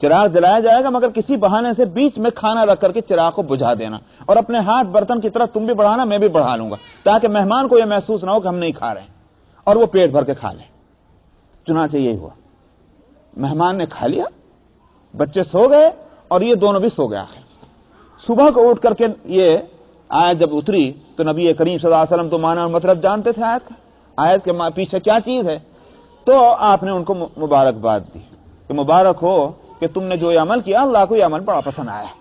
چراغ جلایا جائے گا مگر کسی بہانے سے بیچ میں کھانا رکھ کر کے چراغ کو بجھا دینا، اور اپنے ہاتھ برتن کی طرف تم بھی بڑھانا، میں بھی بڑھا لوں گا، تاکہ مہمان کو یہ محسوس نہ ہو کہ ہم نہیں کھا رہے ہیں، اور وہ پیٹ بھر کے کھا لیں. چنانچہ یہی ہوا، مہمان نے کھا لیا، بچے سو گئے اور یہ دونوں بھی سو گئے. آخر صبح کو اٹھ کر کے یہ آیت جب اتری تو نبی کریم صلی اللہ علیہ وسلم تو معنی اور مطلب جانتے تھے آیت کا، آیت کے پیچھے کیا چیز ہے. تو آپ نے ان کو مبارکباد دی کہ مبارک ہو کہ تم نے جو یہ عمل کیا، اللہ کو یہ عمل بڑا پسند آیا.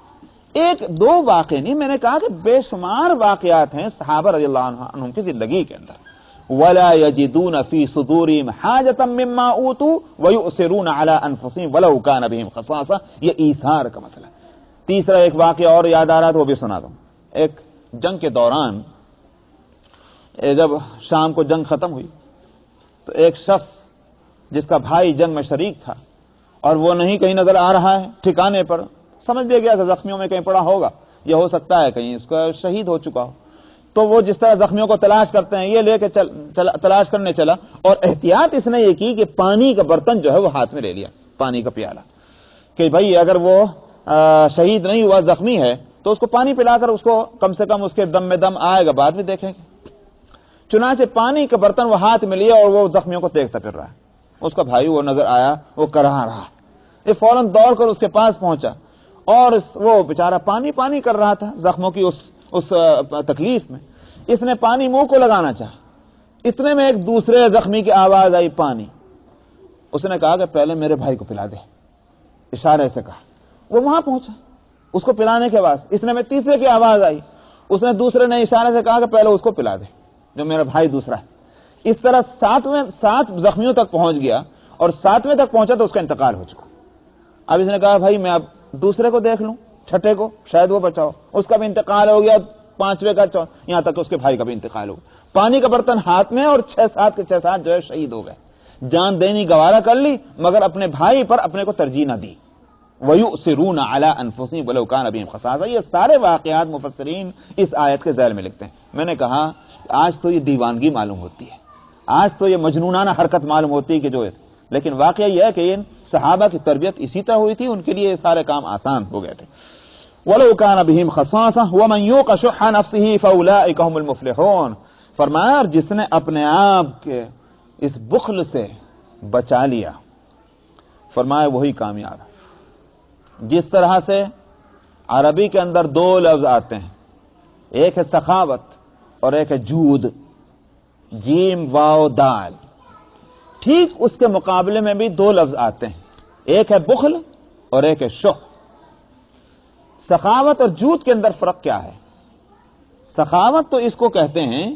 ایک دو واقعے نہیں، میں نے کہا کہ بے شمار واقعات ہیں صحابہ رضی اللہ عنہم کی زندگی کے اندر. وَلَا يَجِدُونَ فِي صُدُورِهِمْ حَاجَةً مِّمَّا أُوتُوا وَيُؤْثِرُونَ عَلَىٰ أَنفُسِهِمْ وَلَوْ كَانَ بِهِمْ خَصَاصَةٌ. یہ ایثار کا مسئلہ. تیسرا ایک واقعہ اور یاد آ رہا ہے، وہ بھی سنا دوں. ایک جنگ کے دوران جب شام کو جنگ ختم ہوئی تو ایک شخص جس کا بھائی جنگ میں شریک تھا اور وہ نہیں کہیں نظر آ رہا ہے ٹھکانے پر، سمجھ لیا گیا کہ زخمیوں میں کہیں پڑا ہوگا، یہ ہو سکتا ہے کہیں اس کا شہید ہو چکا ہو. تو وہ جس طرح زخمیوں کو تلاش کرتے ہیں یہ لے کے تلاش کرنے چلا، اور احتیاط اس نے یہ کی کہ پانی کا برتن جو ہے وہ ہاتھ میں لے لیا، پانی کا پیالہ، کہ بھائی اگر وہ شہید نہیں ہوا زخمی ہے تو اس کو پانی پلا کر اس کو کم سے کم اس کے دم میں دم آئے گا، بعد میں دیکھیں گے. چنانچہ پانی کا برتن وہ ہاتھ میں لیا اور وہ زخمیوں کو دیکھتا پھر رہا ہے. اس کا بھائی وہ نظر آیا، وہ کرا رہا، یہ فوراً دوڑ کر اس کے پاس پہنچا اور وہ بیچارہ پانی پانی کر رہا تھا زخموں کی اس تکلیف میں. اس نے پانی منہ کو لگانا چاہا، اتنے میں ایک دوسرے زخمی کی آواز آئی پانی. اس نے کہا کہ پہلے میرے بھائی کو پلا دے، اشارے سے کہا. وہ وہاں پہنچا اس کو پلانے کے بعد اتنے میں تیسرے کی آواز آئی. اس نے دوسرے نے اشارے سے کہا کہ پہلے اس کو پلا دے جو میرا بھائی دوسرا ہے. اس طرح سات زخمیوں تک پہنچ گیا اور ساتویں تک پہنچا تو اس کا انتقال ہو چکا. اب اس نے کہا بھائی میں اب دوسرے کو دیکھ لوں، چھٹے کو، شاید وہ بچاؤ. اس کا بھی انتقال ہو گیا، پانچویں کا یہاں تک اس کے بھائی کا بھی انتقال ہو گیا. پانی کا برتن ہاتھ میں اور 6-7 کے 6-7 جو ہے شہید ہو گئے. جان دینی گوارا کر لی مگر اپنے بھائی پر اپنے کو ترجیح نہ دی. وَيُؤْثِرُونَ عَلَىٰ أَنفُسِهِمْ وَلَوْ كَانَ بِهِمْ خَصَاصَةٌ. یہ سارے واقعات مفسرین اس آیت کے ذیل میں لکھتے ہیں. میں نے کہا آج تو یہ دیوانگی معلوم ہوتی ہے، آج تو یہ مجنونانہ حرکت معلوم ہوتی ہے کہ جو ہے، لیکن واقعہ یہ ہے کہ ان صحابہ کی تربیت اسی طرح ہوئی تھی، ان کے لیے یہ سارے کام آسان ہو گئے تھے. وَلَوْ كَانَ بِهِمْ خَصَاصَةٌ وَمَنْ يُوقَ شُحَّ نَفْسِهِ فَأُولَٰئِكَ هُمُ الْمُفْلِحُونَ. فرمایا جس نے اپنے آپ کے اس بخل سے بچا لیا، فرمایا وہی کامیاب ہے. جس طرح سے عربی کے اندر 2 لفظ آتے ہیں، ایک ہے سخاوت اور ایک ہے جود، جیم واو دال. ٹھیک اس کے مقابلے میں بھی 2 لفظ آتے ہیں، ایک ہے بخل اور ایک ہے شح. سخاوت اور جود کے اندر فرق کیا ہے؟ سخاوت تو اس کو کہتے ہیں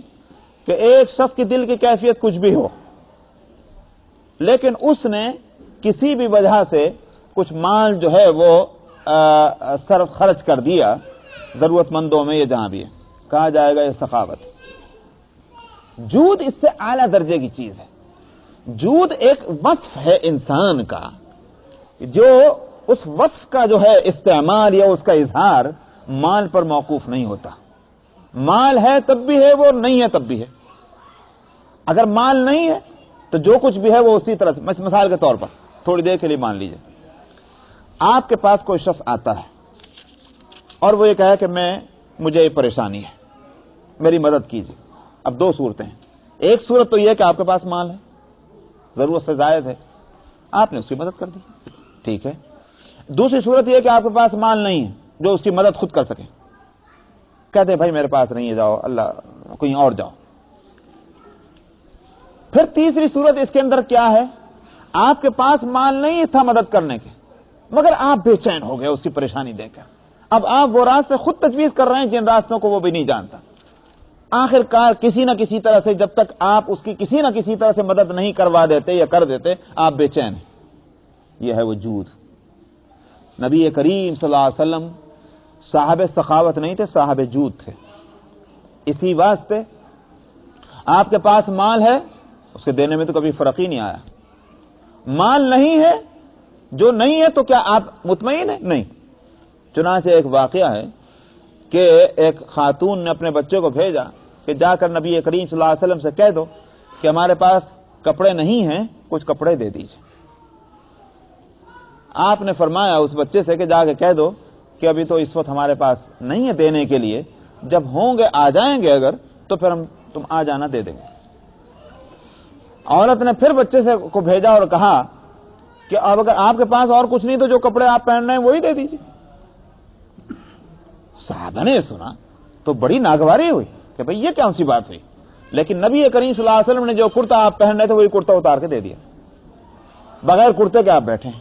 کہ ایک شخص کی دل کی کیفیت کچھ بھی ہو لیکن اس نے کسی بھی وجہ سے کچھ مال جو ہے وہ صرف خرچ کر دیا ضرورت مندوں میں، یہ جہاں بھی ہے، کہا جائے گا یہ سخاوت. جود اس سے اعلیٰ درجے کی چیز ہے. جود ایک وصف ہے انسان کا جو اس وصف کا جو ہے استعمال یا اس کا اظہار مال پر موقوف نہیں ہوتا. مال ہے تب بھی ہے وہ، نہیں ہے تب بھی ہے. اگر مال نہیں ہے تو جو کچھ بھی ہے وہ اسی طرح سے. مثال کے طور پر تھوڑی دیر کے لیے مان لیجئے آپ کے پاس کوئی شخص آتا ہے اور وہ یہ کہے کہ مجھے یہ پریشانی ہے، میری مدد کیجیے. اب 2 صورتیں ہیں. ایک صورت تو یہ کہ آپ کے پاس مال ہے، ضرورت سے زائد ہے، آپ نے اس کی مدد کر دی، ٹھیک ہے. دوسری صورت یہ کہ آپ کے پاس مال نہیں ہے جو اس کی مدد خود کر سکے، کہتے ہیں بھائی میرے پاس نہیں ہے، جاؤ اللہ کہیں اور جاؤ. پھر تیسری صورت اس کے اندر کیا ہے؟ آپ کے پاس مال نہیں تھا مدد کرنے کے مگر آپ بے چین ہو گئے اس کی پریشانی دیکھ کر. اب آپ وہ راستے خود تجویز کر رہے ہیں جن راستوں کو وہ بھی نہیں جانتا. آخر کار کسی نہ کسی طرح سے جب تک آپ اس کی کسی نہ کسی طرح سے مدد نہیں کروا دیتے یا کر دیتے آپ بے چین ہیں. یہ ہے وہ جود. نبی کریم صلی اللہ علیہ وسلم صاحب سخاوت نہیں تھے، صاحب جود تھے. اسی واسطے آپ کے پاس مال ہے اس کے دینے میں تو کبھی فرق ہی نہیں آیا. مال نہیں ہے، جو نہیں ہے تو کیا آپ مطمئن ہیں؟ نہیں. چنانچہ ایک واقعہ ہے کہ ایک خاتون نے اپنے بچے کو بھیجا کہ جا کر نبی کریم صلی اللہ علیہ وسلم سے کہہ دو کہ ہمارے پاس کپڑے نہیں ہیں، کچھ کپڑے دے دیجیے. آپ نے فرمایا اس بچے سے کہ جا کے کہہ دو کہ ابھی تو اس وقت ہمارے پاس نہیں ہے دینے کے لیے، جب ہوں گے آ جائیں گے اگر تو پھر تم آ جانا دے دیں گے. عورت نے پھر بچے سے کو بھیجا اور کہا کہ اب اگر آپ کے پاس اور کچھ نہیں تو جو کپڑے آپ پہن رہے ہیں وہی دے دیجیے. صحابہ نے سنا تو بڑی ناگواری ہوئی کہ بھئی یہ کون سی بات ہوئی. لیکن نبی کریم صلی اللہ علیہ وسلم نے جو کرتا آپ پہن رہے تھے وہی کرتا اتار کے دے دیا، بغیر کرتے کے آپ بیٹھے ہیں.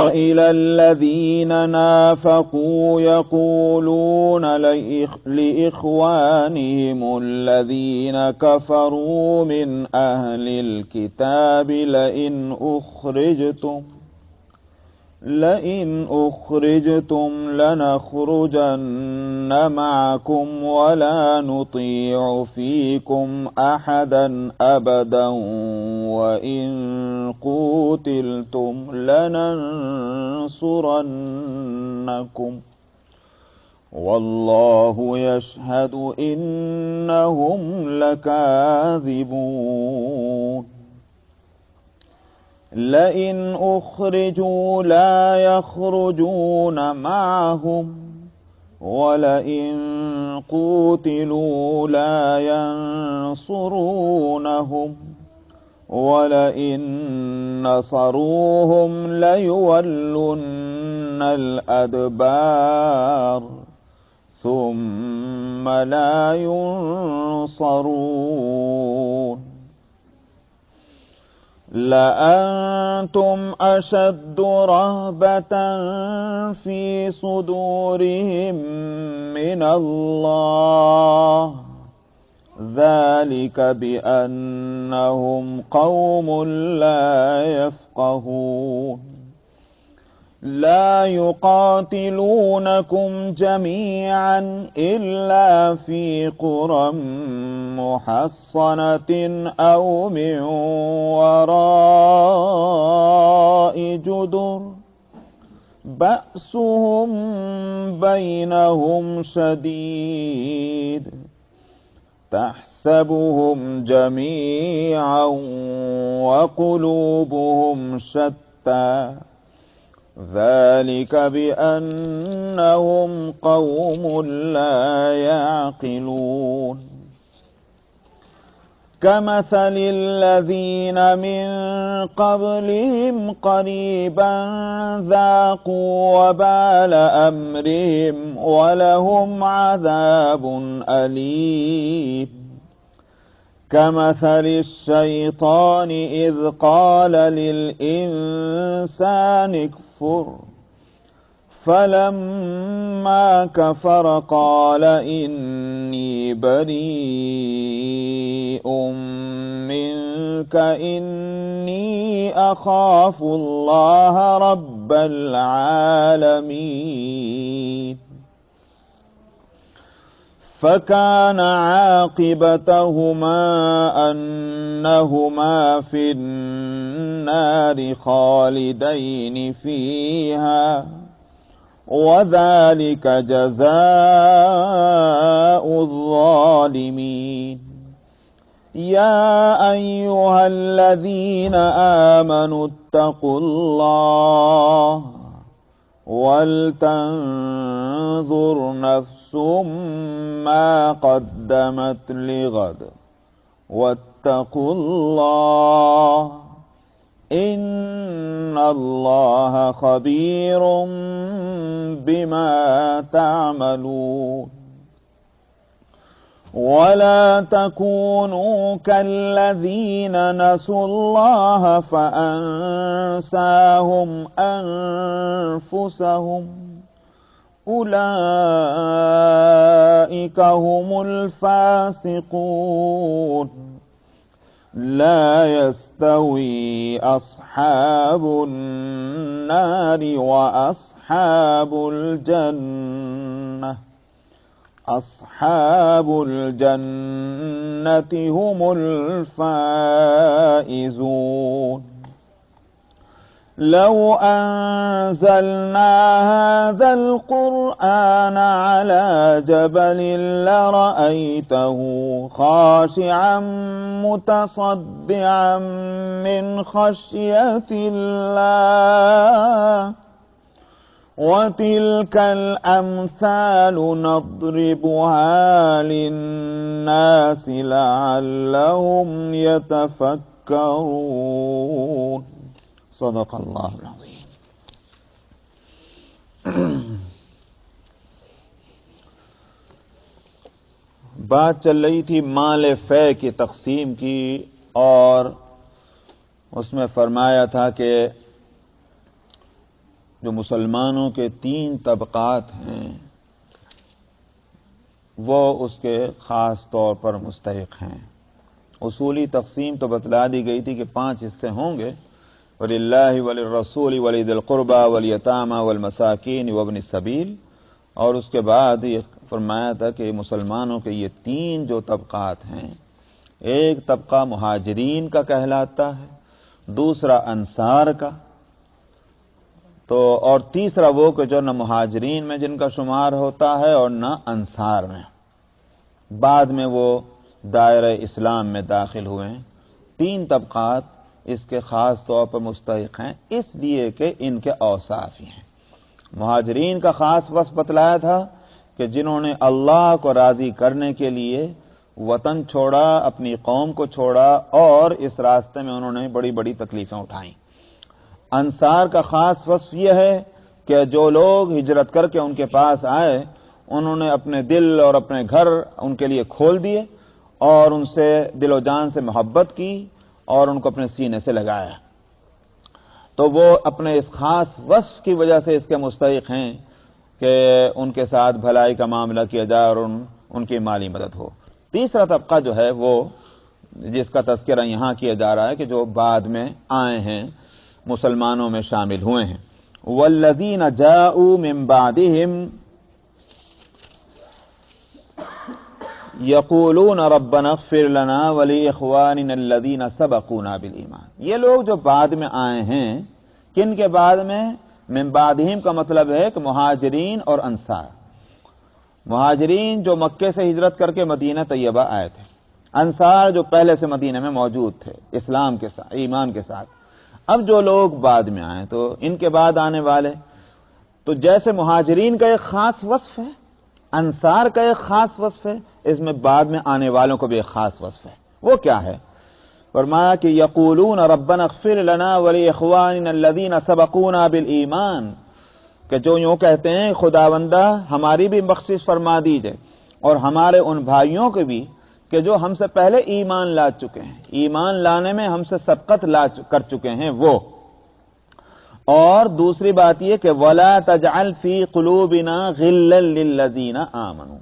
إلى الذين نافقوا يقولون لإخوانهم الذين كفروا من أهل الكتاب لئن أخرجتم لنخرجن معكم ولا نطيع فيكم أحدا أبدا وإن قوتلتم لننصرنكم والله يشهد إنهم لكاذبون. لئن أخرجوا لا يخرجون معهم ولئن قوتلوا لا ينصرونهم ولئن نصروهم ليولن الأدبار ثم لا ينصرون. لأنتم أشد رهبة في صدورهم من الله ذلك بأنهم قوم لا يفقهون. لا يقاتلونكم جميعا إلا في قرى محصنة أو من وراء جدر بأسهم بينهم شديد تحسبهم جميعا وقلوبهم شتى ذلك بأنهم قوم لا يعقلون. كمثل الذين من قبلهم قريبا ذاقوا وبال أمرهم ولهم عذاب أليم. كمثل الشيطان إذ قال للإنسان اكفر فلما كفر قال إني بريء منك إني أخاف الله رب العالمين. فكان عاقبتهما أنهما في النار خالدين فيها وذلك جزاء الظالمين يا أيها الذين آمنوا اتقوا الله ولتنظر نفس ما قدمت لغد واتقوا الله إن الله خبير بما تعملون ولا تكونوا كالذين نسوا الله فأنساهم أنفسهم أولئك هم الفاسقون لا يستوي أصحاب النار وأصحاب الجنة أصحاب الجنة هم الفائزون لو أنزلنا هذا القرآن على جبل لرأيته خاشعا متصدعا من خشية الله وتلك الأمثال نضربها للناس لعلهم يتفكرون صدق اللہ العظیم. بات چل رہی تھی مال فے کی تقسیم کی اور اس میں فرمایا تھا کہ جو مسلمانوں کے 3 طبقات ہیں وہ اس کے خاص طور پر مستحق ہیں. اصولی تقسیم تو بتلا دی گئی تھی کہ 5 حصے ہوں گے، وَلِلَّهِ وَلِلرَّسُولِ وَلِذِي الْقُرْبَى وَالْيَتَامَى وَالْمَسَاكِينِ وَابْنِ السَّبِيلِ، اور اس کے بعد یہ فرمایا تھا کہ مسلمانوں کے یہ 3 جو طبقات ہیں، ایک طبقہ مہاجرین کا کہلاتا ہے، دوسرا انصار کا، تو اور تیسرا وہ کہ جو نہ مہاجرین میں جن کا شمار ہوتا ہے اور نہ انصار میں، بعد میں وہ دائرہ اسلام میں داخل ہوئے ہیں. 3 طبقات اس کے خاص طور پر مستحق ہیں اس لیے کہ ان کے اوصاف ہی ہیں. مہاجرین کا خاص وصف بتلایا تھا کہ جنہوں نے اللہ کو راضی کرنے کے لیے وطن چھوڑا، اپنی قوم کو چھوڑا اور اس راستے میں انہوں نے بڑی بڑی تکلیفیں اٹھائیں. انصار کا خاص وصف یہ ہے کہ جو لوگ ہجرت کر کے ان کے پاس آئے انہوں نے اپنے دل اور اپنے گھر ان کے لیے کھول دیے اور ان سے دل و جان سے محبت کی اور ان کو اپنے سینے سے لگایا. تو وہ اپنے اس خاص وصف کی وجہ سے اس کے مستحق ہیں کہ ان کے ساتھ بھلائی کا معاملہ کیا جائے اور ان کی مالی مدد ہو. تیسرا طبقہ جو ہے وہ جس کا تذکرہ یہاں کیا جا رہا ہے کہ جو بعد میں آئے ہیں، مسلمانوں میں شامل ہوئے ہیں. والذین جاءوا من بعدهم یقولون ربنا اغفر لنا ولاخواننا الذین سبقونا بالایمان. یہ لوگ جو بعد میں آئے ہیں، کن کے بعد میں؟ من بعدہم کا مطلب ہے کہ مہاجرین اور انصار. مہاجرین جو مکے سے ہجرت کر کے مدینہ طیبہ آئے تھے، انصار جو پہلے سے مدینہ میں موجود تھے اسلام کے ساتھ، ایمان کے ساتھ. اب جو لوگ بعد میں آئے تو ان کے بعد آنے والے، تو جیسے مہاجرین کا ایک خاص وصف ہے، انصار کا ایک خاص وصف ہے، اس میں بعد میں آنے والوں کو بھی ایک خاص وصف ہے. وہ کیا ہے؟ فرمایا کہ یقولون ربنا اغفر لنا ولاخواننا الذین سبقونا بالایمان، کہ جو یوں کہتے ہیں خداوندہ ہماری بھی بخشش فرما دیجئے اور ہمارے ان بھائیوں کے بھی کہ جو ہم سے پہلے ایمان لا چکے ہیں، ایمان لانے میں ہم سے سبقت کر چکے ہیں وہ. اور دوسری بات یہ کہ وَلَا تَجْعَلْ فِي قُلُوبِنَا غِلًّا لِلَّذِينَ آمَنُوا،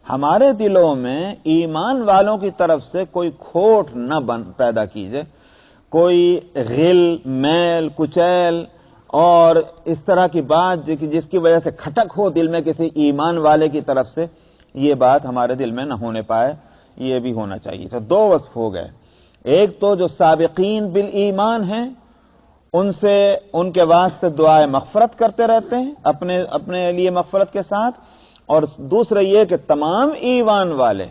ہمارے دلوں میں ایمان والوں کی طرف سے کوئی کھوٹ نہ پیدا کیجئے، کوئی غل، میل، کچیل اور اس طرح کی بات جس کی وجہ سے کھٹک ہو دل میں کسی ایمان والے کی طرف سے، یہ بات ہمارے دل میں نہ ہونے پائے، یہ بھی ہونا چاہیے. تو دو وصف ہو گئے، ایک تو جو سابقین بالایمان ہیں ان سے ان کے واسطے دعائے مغفرت کرتے رہتے ہیں اپنے لیے مغفرت کے ساتھ، اور دوسرا یہ کہ تمام ایمان والے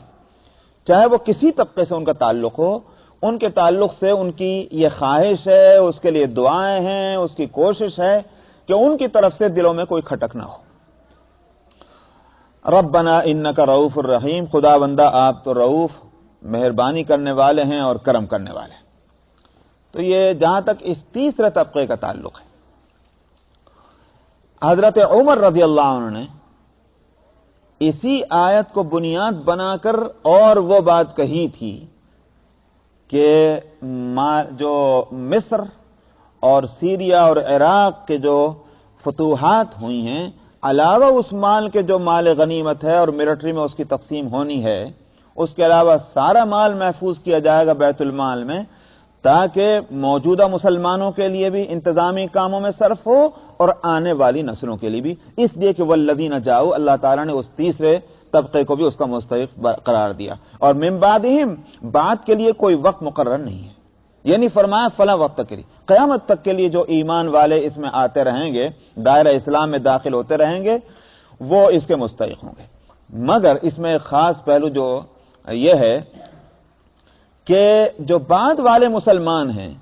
چاہے وہ کسی طبقے سے ان کا تعلق ہو، ان کے تعلق سے ان کی یہ خواہش ہے، اس کے لیے دعائیں ہیں، اس کی کوشش ہے کہ ان کی طرف سے دلوں میں کوئی کھٹک نہ ہو. ربنا انک رؤوف الرحیم، خدا بندہ آپ تو رؤوف مہربانی کرنے والے ہیں اور کرم کرنے والے ہیں. تو یہ جہاں تک اس تیسرے طبقے کا تعلق ہے، حضرت عمر رضی اللہ عنہ نے اسی آیت کو بنیاد بنا کر اور وہ بات کہی تھی کہ جو مصر اور سیریا اور عراق کے جو فتوحات ہوئی ہیں، علاوہ اس مال کے جو مال غنیمت ہے اور ملٹری میں اس کی تقسیم ہونی ہے، اس کے علاوہ سارا مال محفوظ کیا جائے گا بیت المال میں، تاکہ موجودہ مسلمانوں کے لیے بھی انتظامی کاموں میں صرف ہو اور آنے والی نسلوں کے لیے بھی. اس لیے کہ والذین جاؤ، اللہ تعالیٰ نے اس تیسرے طبقے کو بھی اس کا مستحق قرار دیا. اور من بعدہم، بعد کے لیے کوئی وقت مقرر نہیں ہے، یعنی فرمایا فلاں وقت کے لیے، قیامت تک کے لیے جو ایمان والے اس میں آتے رہیں گے، دائرہ اسلام میں داخل ہوتے رہیں گے، وہ اس کے مستحق ہوں گے. مگر اس میں ایک خاص پہلو جو یہ ہے کہ جو بعد والے مسلمان ہیں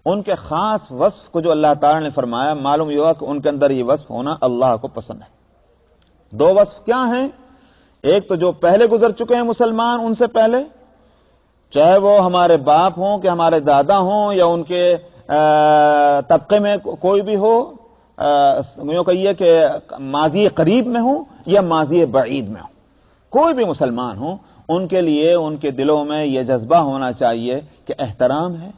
ان کے خاص وصف کو جو اللہ تعالی نے فرمایا، معلوم یہ ہوا کہ ان کے اندر یہ وصف ہونا اللہ کو پسند ہے. دو وصف کیا ہیں؟ ایک تو جو پہلے گزر چکے ہیں مسلمان ان سے پہلے، چاہے وہ ہمارے باپ ہوں کہ ہمارے دادا ہوں یا ان کے طبقے میں کوئی بھی ہو، یوں کہیے کہ ماضی قریب میں ہوں یا ماضی بعید میں ہوں، کوئی بھی مسلمان ہوں، ان کے لیے ان کے دلوں میں یہ جذبہ ہونا چاہیے کہ احترام ہے،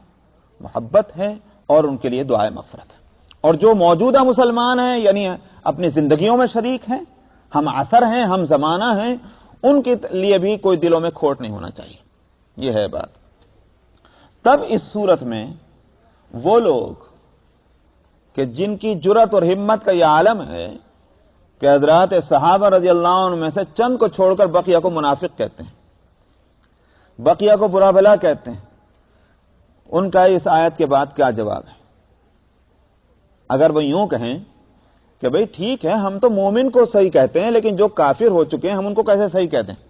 محبت ہے اور ان کے لیے دعائے مغفرت ہے. اور جو موجودہ مسلمان ہیں یعنی اپنی زندگیوں میں شریک ہیں، ہم عصر ہیں، ہم زمانہ ہیں، ان کے لیے بھی کوئی دلوں میں کھوٹ نہیں ہونا چاہیے. یہ ہے بات. تب اس صورت میں وہ لوگ کہ جن کی جرأت اور ہمت کا یہ عالم ہے کہ حضرات صحابہ رضی اللہ عنہ میں سے چند کو چھوڑ کر بقیہ کو منافق کہتے ہیں، بقیہ کو برا بھلا کہتے ہیں، ان کا اس آیت کے بعد کیا جواب ہے؟ اگر وہ یوں کہیں کہ بھئی ٹھیک ہے ہم تو مومن کو صحیح کہتے ہیں لیکن جو کافر ہو چکے ہیں ہم ان کو کیسے صحیح کہتے ہیں؟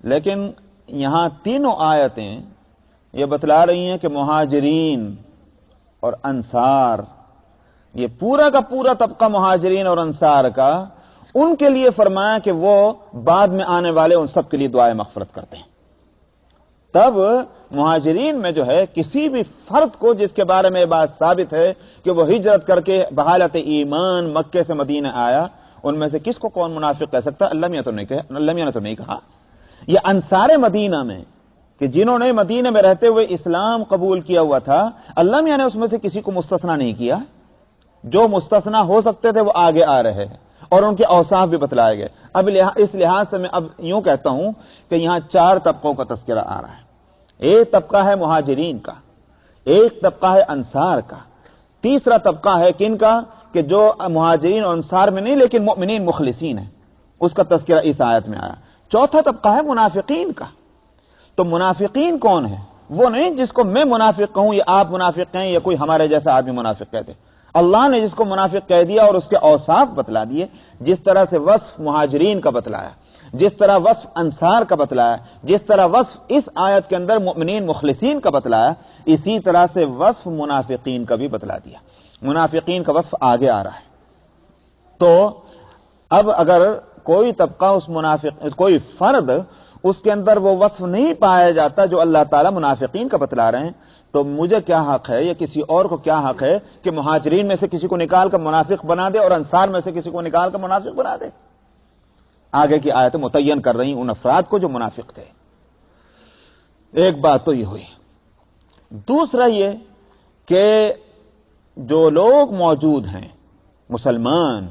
لیکن یہاں تینوں آیتیں یہ بتلا رہی ہیں کہ مہاجرین اور انصار، یہ پورا کا پورا طبقہ مہاجرین اور انصار کا، ان کے لیے فرمایا کہ وہ بعد میں آنے والے ان سب کے لیے دعائے مغفرت کرتے ہیں. تب مہاجرین میں جو ہے کسی بھی فرد کو جس کے بارے میں یہ بات ثابت ہے کہ وہ ہجرت کر کے بحالت ایمان مکے سے مدینہ آیا، ان میں سے کس کو کون منافق کہہ سکتا؟ اللہ میاں نے تو نہیں کہا. یہ انصار مدینہ میں کہ جنہوں نے مدینہ میں رہتے ہوئے اسلام قبول کیا ہوا تھا، اللہ میاں نے اس میں سے کسی کو مستثنا نہیں کیا. جو مستثنا ہو سکتے تھے وہ آگے آ رہے ہیں اور ان کے اوصاف بھی بتلائے گئے. اب اس لحاظ سے میں اب یوں کہتا ہوں کہ یہاں چار طبقوں کا تذکرہ آ رہا ہے. ایک طبقہ ہے مہاجرین کا، ایک طبقہ ہے انصار کا، تیسرا طبقہ ہے کن کا کہ جو مہاجرین اور انصار میں نہیں لیکن مؤمنین مخلصین ہیں، اس کا تذکرہ اس آیت میں آیا. چوتھا طبقہ ہے منافقین کا. تو منافقین کون ہے؟ وہ نہیں جس کو میں منافق کہوں یا آپ منافق کہیں یا کوئی ہمارے جیسا آدمی منافق کہتے. اللہ نے جس کو منافق کہہ دیا اور اس کے اوصاف بتلا دیے، جس طرح سے وصف مہاجرین کا بتلایا، جس طرح وصف انصار کا بتلایا، جس طرح وصف اس آیت کے اندر مؤمنین مخلصین کا بتلایا، اسی طرح سے وصف منافقین کا بھی بتلا دیا. منافقین کا وصف آگے آ رہا ہے. تو اب اگر کوئی طبقہ کوئی فرد اس کے اندر وہ وصف نہیں پایا جاتا جو اللہ تعالیٰ منافقین کا بتلا رہے ہیں، تو مجھے کیا حق ہے یا کسی اور کو کیا حق ہے کہ مہاجرین میں سے کسی کو نکال کر منافق بنا دے اور انصار میں سے کسی کو نکال کر منافق بنا دے؟ آگے کی آیتیں متعین کر رہی ان افراد کو جو منافق تھے. ایک بات تو یہ ہوئی. دوسرا یہ کہ جو لوگ موجود ہیں مسلمان،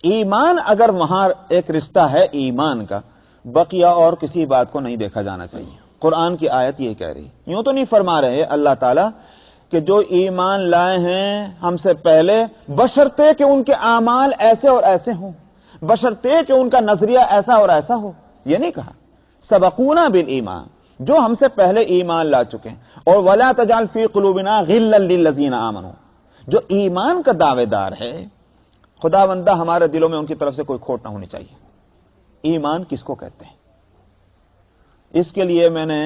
ایمان اگر وہاں ایک رشتہ ہے ایمان کا، بقیہ اور کسی بات کو نہیں دیکھا جانا چاہیے. قرآن کی آیت یہ کہہ رہی، یوں تو نہیں فرما رہے اللہ تعالیٰ کہ جو ایمان لائے ہیں ہم سے پہلے بشرطے کہ ان کے اعمال ایسے اور ایسے ہوں. بشرطے کہ ان کا نظریہ ایسا اور ایسا ہو. یہ نہیں کہا. سبقونا بالایمان، جو ہم سے پہلے ایمان لا چکے ہیں. اور ولا تجعل فی قلوبنا غلا للذین آمنوا، جو ایمان کا دعوے دار ہے، خدا بندہ ہمارے دلوں میں ان کی طرف سے کوئی کھوٹ نہ ہونی چاہیے. ایمان کس کو کہتے ہیں؟ اس کے لیے میں نے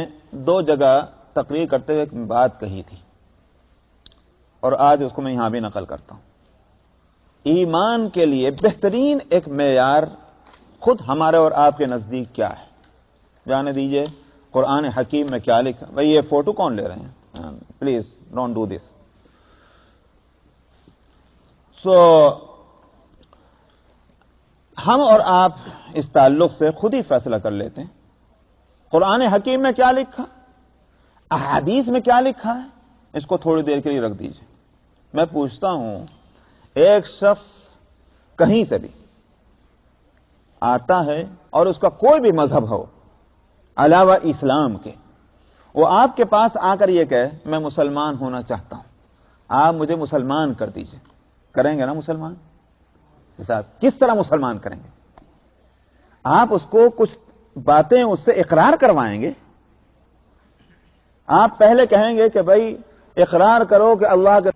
2 جگہ تقریر کرتے ہوئے ایک بات کہی تھی، اور آج اس کو میں یہاں بھی نقل کرتا ہوں. ایمان کے لیے بہترین ایک معیار خود ہمارے اور آپ کے نزدیک کیا ہے؟ جانے دیجئے قرآن حکیم میں کیا لکھا. بھئی یہ فوٹو کون لے رہے ہیں؟ Please don't do this. ہم اور آپ اس تعلق سے خود ہی فیصلہ کر لیتے ہیں. قرآن حکیم میں کیا لکھا، احادیث میں کیا لکھا ہے، اس کو تھوڑی دیر کے لیے رکھ دیجئے. میں پوچھتا ہوں، ایک شخص کہیں سے بھی آتا ہے اور اس کا کوئی بھی مذہب ہو علاوہ اسلام کے، وہ آپ کے پاس آ کر یہ کہے میں مسلمان ہونا چاہتا ہوں، آپ مجھے مسلمان کر دیجئے، کریں گے نا مسلمان؟ کس طرح مسلمان کریں گے؟ آپ اس کو کچھ باتیں اس سے اقرار کروائیں گے. آپ پہلے کہیں گے کہ بھائی اقرار کرو کہ اللہ کے